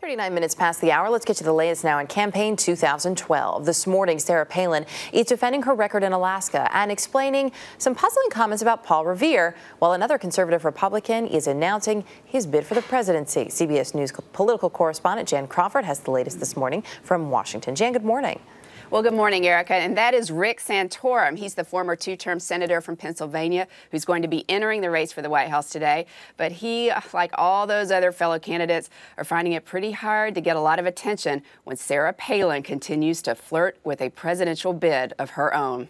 39 minutes past the hour. Let's get to the latest now in campaign 2012. This morning, Sarah Palin is defending her record in Alaska and explaining some puzzling comments about Paul Revere, while another conservative Republican is announcing his bid for the presidency. CBS News political correspondent Jan Crawford has the latest this morning from Washington. Jan, good morning. Well, good morning, Erica. And that is Rick Santorum. He's the former two-term senator from Pennsylvania who's going to be entering the race for the White House today. But he, like all those other fellow candidates, are finding it pretty hard to get a lot of attention when Sarah Palin continues to flirt with a presidential bid of her own.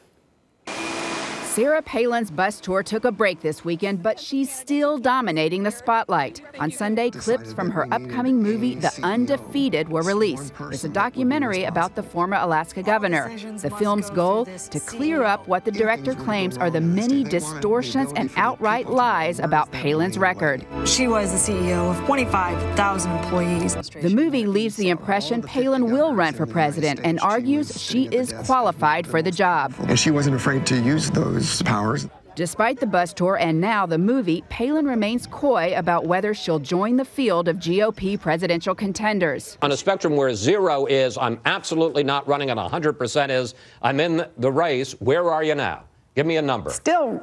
Sarah Palin's bus tour took a break this weekend, but she's still dominating the spotlight. On Sunday, clips from her upcoming movie, The Undefeated, were released. It's a documentary about the former Alaska governor. The film's goal? To clear up what the director claims are the many distortions and outright lies about Palin's record. She was the CEO of 25,000 employees. The movie leaves the impression Palin will run for president and argues she is qualified for the job. And she wasn't afraid to use those powers. Despite the bus tour and now the movie, Palin remains coy about whether she'll join the field of GOP presidential contenders. On a spectrum where 0 is I'm absolutely not running and 100% is I'm in the race, where are you now? Give me a number. Still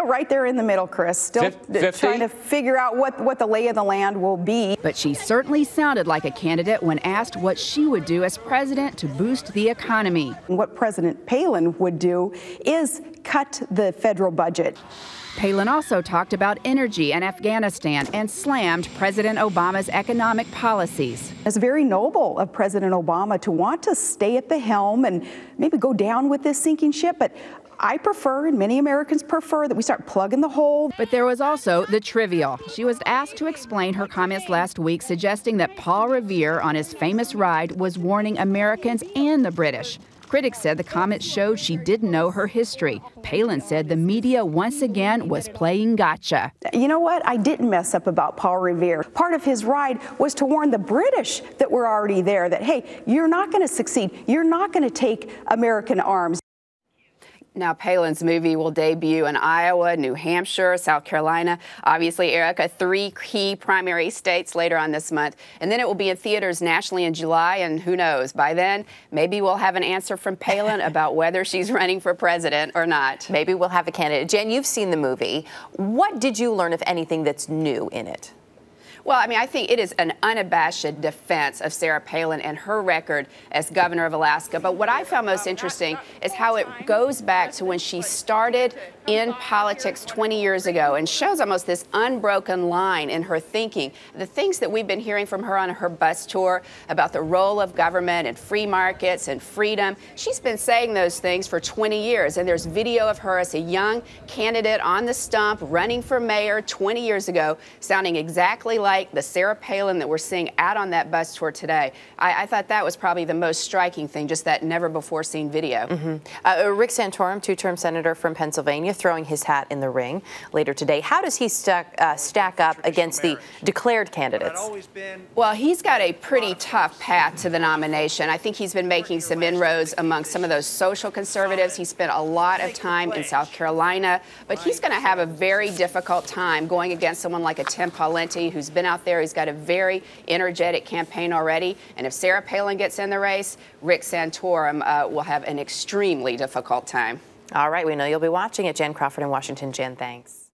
right there in the middle, Chris. Still 50? Trying to figure out what the lay of the land will be. But she certainly sounded like a candidate when asked what she would do as president to boost the economy. What President Palin would do is cut the federal budget. Palin also talked about energy and Afghanistan and slammed President Obama's economic policies. It's very noble of President Obama to want to stay at the helm and maybe go down with this sinking ship, but I prefer, and many Americans prefer, that we start plugging the hole. But there was also the trivial. She was asked to explain her comments last week, suggesting that Paul Revere on his famous ride was warning Americans and the British. Critics said the comments showed she didn't know her history. Palin said the media once again was playing gotcha. You know what? I didn't mess up about Paul Revere. Part of his ride was to warn the British that were already there that, hey, you're not going to succeed. You're not going to take American arms. Now, Palin's movie will debut in Iowa, New Hampshire, South Carolina. Obviously, Erica, 3 key primary states later on this month. And then it will be in theaters nationally in July. And who knows, by then, maybe we'll have an answer from Palin about whether she's running for president or not. Maybe we'll have a candidate. Jen, you've seen the movie. What did you learn, if anything, that's new in it? Well, I mean, I think it is an unabashed defense of Sarah Palin and her record as governor of Alaska. But what I found most interesting is how it goes back to when she started in politics 20 years ago and shows almost this unbroken line in her thinking. The things that we've been hearing from her on her bus tour about the role of government and free markets and freedom, she's been saying those things for 20 years. And there's video of her as a young candidate on the stump running for mayor 20 years ago, sounding exactly like the Sarah Palin that we're seeing out on that bus tour today. I thought that was probably the most striking thing, just that never-before-seen video. Rick Santorum, two-term senator from Pennsylvania, throwing his hat in the ring later today. How does he stack up against the declared candidates? Well, he's got a pretty tough path to the nomination. I think he's been making some inroads among some of those social conservatives. He spent a lot of time in South Carolina, but he's going to have a very difficult time going against someone like a Tim Pawlenty, who's been out there. He's got a very energetic campaign already. And if Sarah Palin gets in the race, Rick Santorum will have an extremely difficult time. All right, we know you'll be watching it. Jan Crawford in Washington. Jan, thanks.